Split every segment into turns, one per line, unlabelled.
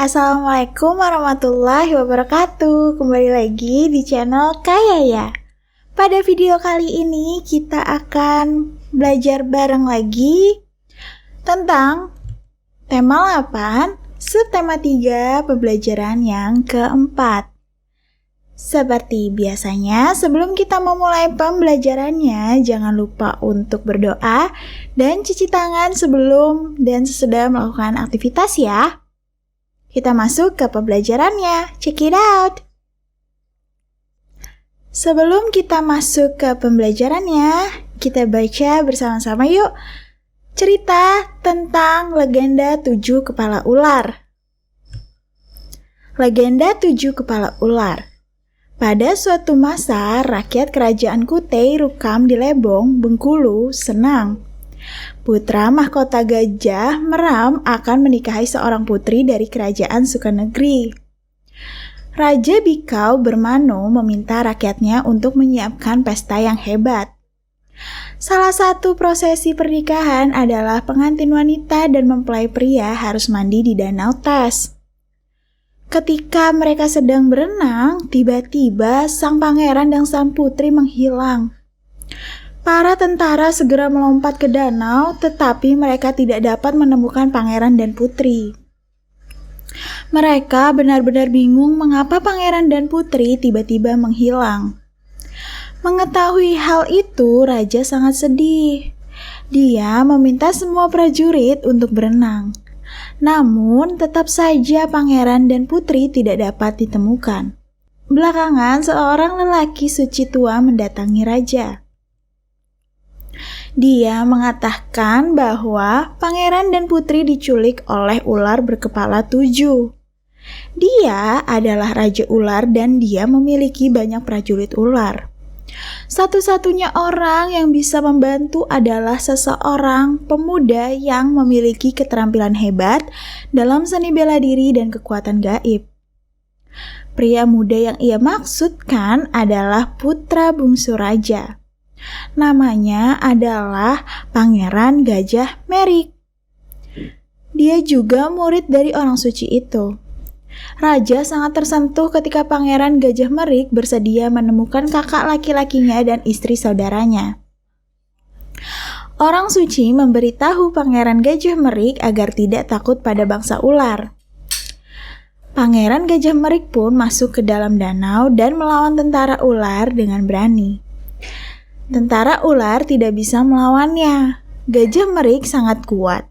Assalamualaikum warahmatullahi wabarakatuh. Kembali lagi di channel Kaya Ya. Pada video kali ini kita akan belajar bareng lagi tentang tema 8, subtema 3, pembelajaran yang keempat. Seperti biasanya, sebelum kita memulai pembelajarannya, jangan lupa untuk berdoa dan cuci tangan sebelum dan sesudah melakukan aktivitas ya. Kita masuk ke pembelajarannya. Check it out! Sebelum kita masuk ke pembelajarannya, kita baca bersama-sama yuk cerita tentang legenda 7 kepala ular. Legenda 7 kepala ular. Pada suatu masa, rakyat kerajaan Kutai Rukam di Lebong, Bengkulu, senang. Putra mahkota Gajah Meram akan menikahi seorang putri dari kerajaan Sukanegeri. Raja Bikau Bermano meminta rakyatnya untuk menyiapkan pesta yang hebat. Salah satu prosesi pernikahan adalah pengantin wanita dan mempelai pria harus mandi di danau Tes. Ketika mereka sedang berenang, tiba-tiba sang pangeran dan sang putri menghilang. Para tentara segera melompat ke danau, tetapi mereka tidak dapat menemukan pangeran dan putri. Mereka benar-benar bingung mengapa pangeran dan putri tiba-tiba menghilang. Mengetahui hal itu, raja sangat sedih. Dia meminta semua prajurit untuk berenang. Namun, tetap saja pangeran dan putri tidak dapat ditemukan. Belakangan, seorang lelaki suci tua mendatangi raja. Dia mengatakan bahwa pangeran dan putri diculik oleh ular berkepala 7. Dia adalah raja ular dan dia memiliki banyak prajurit ular. Satu-satunya orang yang bisa membantu adalah seseorang pemuda yang memiliki keterampilan hebat dalam seni bela diri dan kekuatan gaib. Pria muda yang ia maksudkan adalah putra bungsu raja. Namanya adalah Pangeran Gajah Merik. Dia juga murid dari orang suci itu. Raja sangat tersentuh ketika Pangeran Gajah Merik bersedia menemukan kakak laki-lakinya dan istri saudaranya. Orang suci memberitahu Pangeran Gajah Merik agar tidak takut pada bangsa ular. Pangeran Gajah Merik pun masuk ke dalam danau dan melawan tentara ular dengan berani. Tentara ular tidak bisa melawannya. Gajah Merik sangat kuat.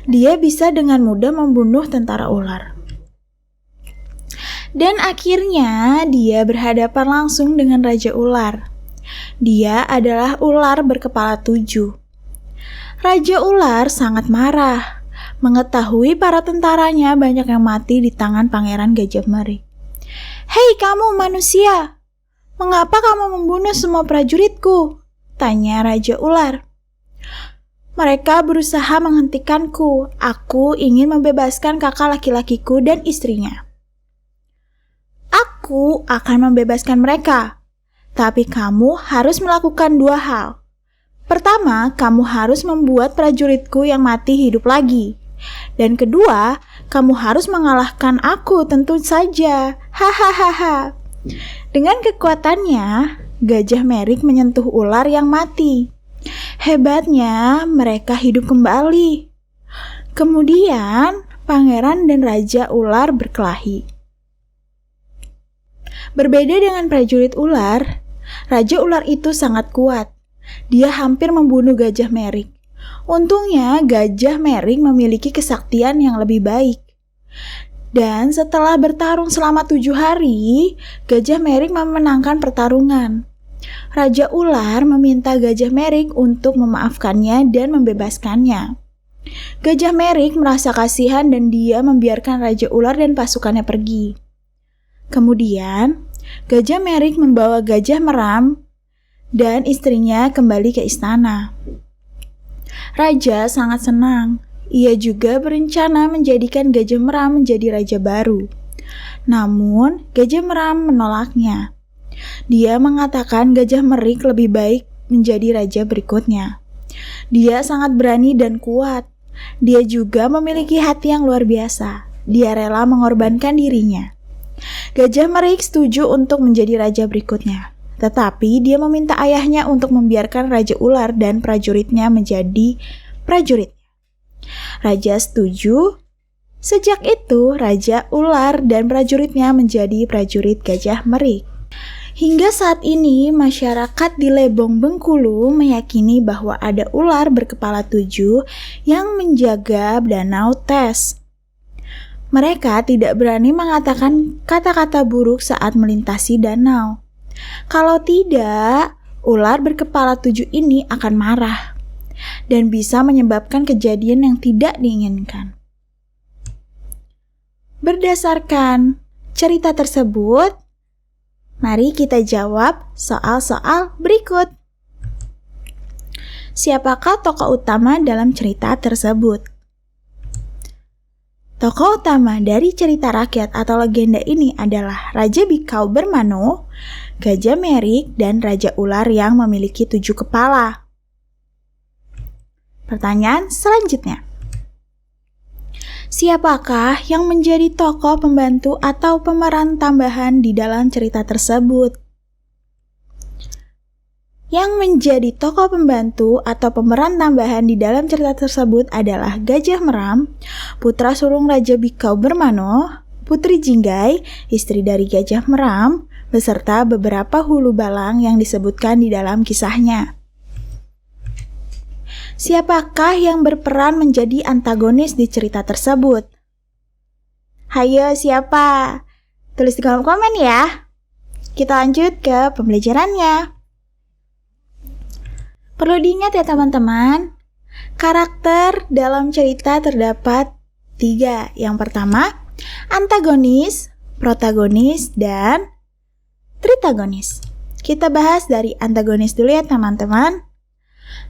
Dia bisa dengan mudah membunuh tentara ular. Dan akhirnya dia berhadapan langsung dengan Raja Ular. Dia adalah ular berkepala 7. Raja Ular sangat marah mengetahui para tentaranya banyak yang mati di tangan Pangeran Gajah Merik. "Hei kamu manusia! Mengapa kamu membunuh semua prajuritku?" tanya Raja Ular. "Mereka berusaha menghentikanku. Aku ingin membebaskan kakak laki-lakiku dan istrinya." "Aku akan membebaskan mereka. Tapi kamu harus melakukan 2 hal. Pertama, kamu harus membuat prajuritku yang mati hidup lagi. Dan kedua, kamu harus mengalahkan aku tentu saja. Hahaha." Dengan kekuatannya, Gajah Merik menyentuh ular yang mati. Hebatnya, mereka hidup kembali. Kemudian, pangeran dan raja ular berkelahi. Berbeda dengan prajurit ular, raja ular itu sangat kuat. Dia hampir membunuh Gajah Merik. Untungnya, Gajah Merik memiliki kesaktian yang lebih baik. Dan setelah bertarung selama 7 hari, Gajah Merik memenangkan pertarungan. Raja Ular meminta Gajah Merik untuk memaafkannya dan membebaskannya. Gajah Merik merasa kasihan dan dia membiarkan Raja Ular dan pasukannya pergi. Kemudian, Gajah Merik membawa Gajah Meram dan istrinya kembali ke istana. Raja sangat senang. Ia juga berencana menjadikan Gajah Meram menjadi raja baru. Namun, Gajah Meram menolaknya. Dia mengatakan Gajah Merik lebih baik menjadi raja berikutnya. Dia sangat berani dan kuat. Dia juga memiliki hati yang luar biasa. Dia rela mengorbankan dirinya. Gajah Merik setuju untuk menjadi raja berikutnya. Tetapi dia meminta ayahnya untuk membiarkan Raja Ular dan prajuritnya menjadi prajurit. Raja setuju. Sejak itu, Raja Ular dan prajuritnya menjadi prajurit Gajah Merik. Hingga saat ini, masyarakat di Lebong Bengkulu meyakini bahwa ada ular berkepala 7 yang menjaga Danau Tes. Mereka tidak berani mengatakan kata-kata buruk saat melintasi danau. Kalau tidak, ular berkepala 7 ini akan marah dan bisa menyebabkan kejadian yang tidak diinginkan. Berdasarkan cerita tersebut, mari kita jawab soal-soal berikut. Siapakah tokoh utama dalam cerita tersebut? Tokoh utama dari cerita rakyat atau legenda ini adalah Raja Bikau Bermano, Gajah Merik, dan Raja Ular yang memiliki 7 kepala. Pertanyaan selanjutnya. Siapakah yang menjadi tokoh pembantu atau pemeran tambahan di dalam cerita tersebut? Yang menjadi tokoh pembantu atau pemeran tambahan di dalam cerita tersebut adalah Gajah Meram, putra sulung Raja Bikau Bermano, Putri Jinggai, istri dari Gajah Meram, beserta beberapa hulu balang yang disebutkan di dalam kisahnya. Siapakah yang berperan menjadi antagonis di cerita tersebut? Hayo, siapa? Tulis di kolom komen ya. Kita lanjut ke pembelajarannya. Perlu diingat ya teman-teman, karakter dalam cerita terdapat 3. Yang pertama, antagonis, protagonis, dan tritagonis. Kita bahas dari antagonis dulu ya teman-teman.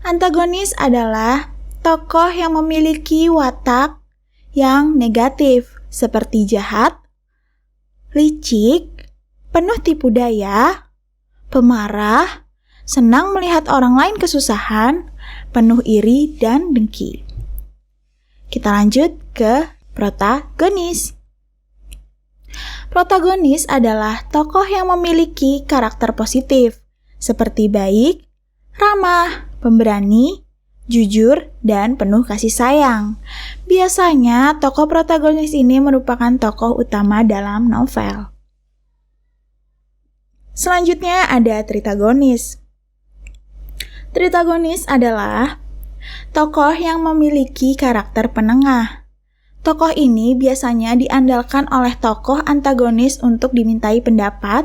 Antagonis adalah tokoh yang memiliki watak yang negatif, seperti jahat, licik, penuh tipu daya, pemarah, senang melihat orang lain kesusahan, penuh iri dan dengki. Kita lanjut ke protagonis. Protagonis adalah tokoh yang memiliki karakter positif, seperti baik, ramah, pemberani, jujur, dan penuh kasih sayang. Biasanya, tokoh protagonis ini merupakan tokoh utama dalam novel. Selanjutnya ada tritagonis. Tritagonis adalah tokoh yang memiliki karakter penengah. Tokoh ini biasanya diandalkan oleh tokoh antagonis untuk dimintai pendapat,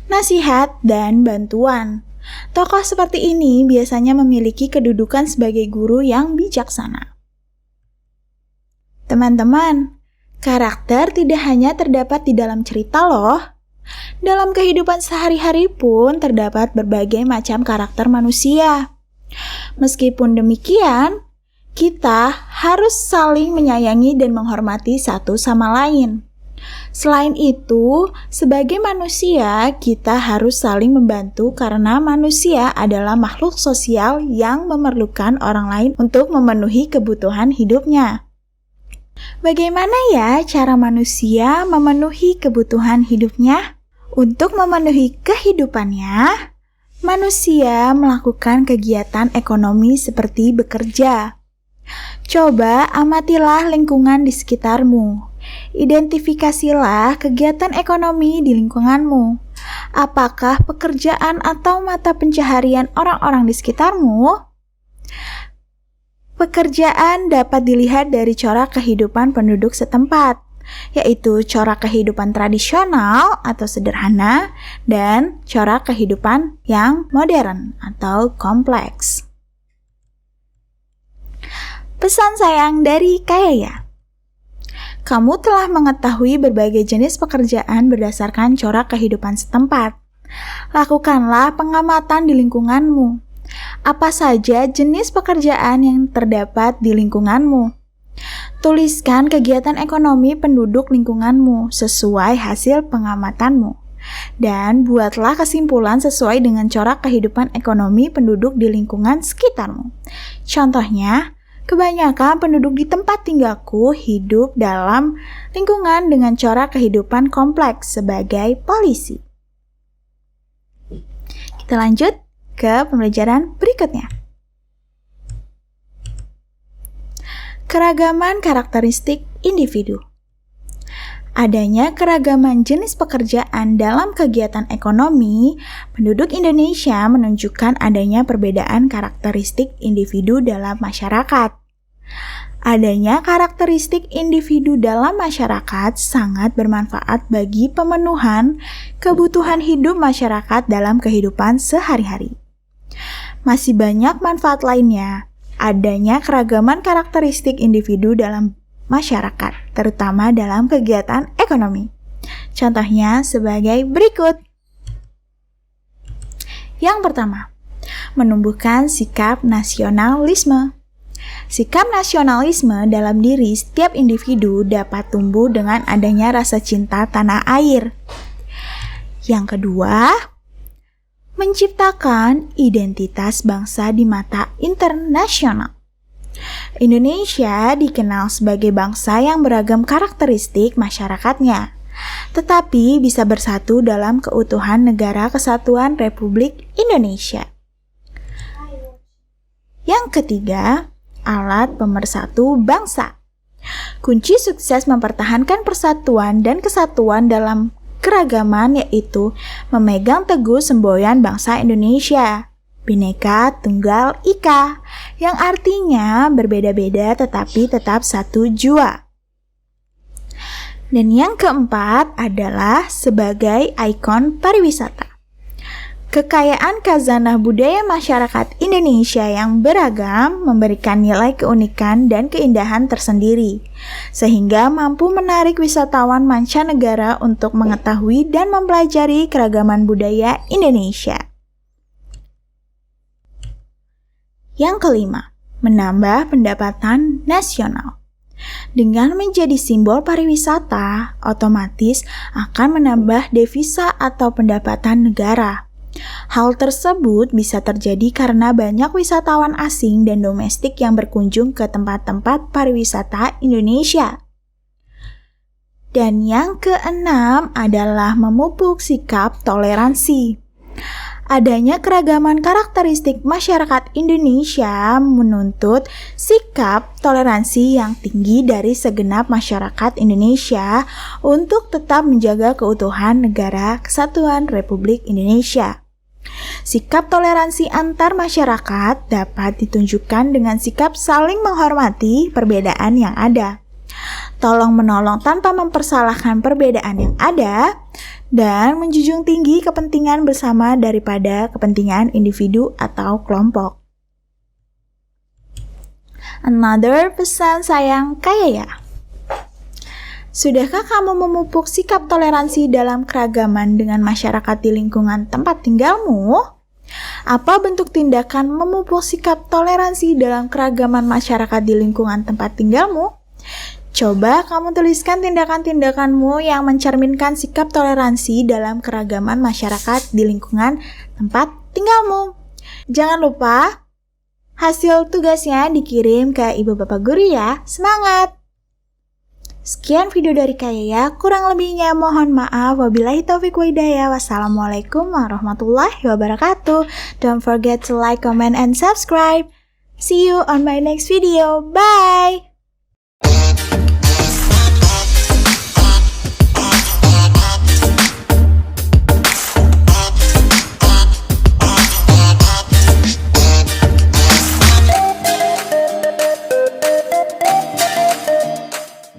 nasihat, dan bantuan. Tokoh seperti ini biasanya memiliki kedudukan sebagai guru yang bijaksana. Teman-teman, karakter tidak hanya terdapat di dalam cerita loh. Dalam kehidupan sehari-hari pun terdapat berbagai macam karakter manusia. Meskipun demikian, kita harus saling menyayangi dan menghormati satu sama lain. Selain itu, sebagai manusia, kita harus saling membantu karena manusia adalah makhluk sosial yang memerlukan orang lain untuk memenuhi kebutuhan hidupnya. Bagaimana ya cara manusia memenuhi kebutuhan hidupnya? Untuk memenuhi kehidupannya, manusia melakukan kegiatan ekonomi seperti bekerja. Coba amatilah lingkungan di sekitarmu. Identifikasilah kegiatan ekonomi di lingkunganmu. Apakah pekerjaan atau mata pencaharian orang-orang di sekitarmu? Pekerjaan dapat dilihat dari corak kehidupan penduduk setempat, yaitu corak kehidupan tradisional atau sederhana dan corak kehidupan yang modern atau kompleks. Pesan sayang dari Kayaya. Kamu telah mengetahui berbagai jenis pekerjaan berdasarkan corak kehidupan setempat. Lakukanlah pengamatan di lingkunganmu. Apa saja jenis pekerjaan yang terdapat di lingkunganmu? Tuliskan kegiatan ekonomi penduduk lingkunganmu sesuai hasil pengamatanmu. Dan buatlah kesimpulan sesuai dengan corak kehidupan ekonomi penduduk di lingkungan sekitarmu. Contohnya, kebanyakan penduduk di tempat tinggalku hidup dalam lingkungan dengan corak kehidupan kompleks sebagai polisi. Kita lanjut ke pembelajaran berikutnya. Keragaman karakteristik individu. Adanya keragaman jenis pekerjaan dalam kegiatan ekonomi, penduduk Indonesia menunjukkan adanya perbedaan karakteristik individu dalam masyarakat. Adanya karakteristik individu dalam masyarakat sangat bermanfaat bagi pemenuhan kebutuhan hidup masyarakat dalam kehidupan sehari-hari. Masih banyak manfaat lainnya. Adanya keragaman karakteristik individu dalam masyarakat, terutama dalam kegiatan ekonomi. Contohnya sebagai berikut. Yang pertama, menumbuhkan sikap nasionalisme. Sikap nasionalisme dalam diri setiap individu dapat tumbuh dengan adanya rasa cinta tanah air. Yang kedua, menciptakan identitas bangsa di mata internasional. Indonesia dikenal sebagai bangsa yang beragam karakteristik masyarakatnya, tetapi bisa bersatu dalam keutuhan Negara Kesatuan Republik Indonesia. Yang ketiga, alat pemersatu bangsa. Kunci sukses mempertahankan persatuan dan kesatuan dalam keragaman yaitu memegang teguh semboyan bangsa Indonesia, Bhinneka Tunggal Ika, yang artinya berbeda-beda tetapi tetap satu jua. Dan yang keempat adalah sebagai ikon pariwisata. Kekayaan khazanah budaya masyarakat Indonesia yang beragam memberikan nilai keunikan dan keindahan tersendiri, sehingga mampu menarik wisatawan mancanegara untuk mengetahui dan mempelajari keragaman budaya Indonesia. Yang kelima, menambah pendapatan nasional. Dengan menjadi simbol pariwisata, otomatis akan menambah devisa atau pendapatan negara. Hal tersebut bisa terjadi karena banyak wisatawan asing dan domestik yang berkunjung ke tempat-tempat pariwisata Indonesia. Dan yang keenam adalah memupuk sikap toleransi. Adanya keragaman karakteristik masyarakat Indonesia menuntut sikap toleransi yang tinggi dari segenap masyarakat Indonesia untuk tetap menjaga keutuhan Negara Kesatuan Republik Indonesia. Sikap toleransi antar masyarakat dapat ditunjukkan dengan sikap saling menghormati perbedaan yang ada, tolong-menolong tanpa mempersalahkan perbedaan yang ada, dan menjunjung tinggi kepentingan bersama daripada kepentingan individu atau kelompok. Another pesan sayang Kayaya. Sudahkah kamu memupuk sikap toleransi dalam keragaman dengan masyarakat di lingkungan tempat tinggalmu? Apa bentuk tindakan memupuk sikap toleransi dalam keragaman masyarakat di lingkungan tempat tinggalmu? Coba kamu tuliskan tindakan-tindakanmu yang mencerminkan sikap toleransi dalam keragaman masyarakat di lingkungan tempat tinggalmu. Jangan lupa, hasil tugasnya dikirim ke Ibu Bapak Guru ya. Semangat! Sekian video dari Kayaya, kurang lebihnya mohon maaf. Wabillahi taufiq wa hidayah. Wassalamualaikum warahmatullahi wabarakatuh. Don't forget to like, comment, and subscribe. See you on my next video. Bye!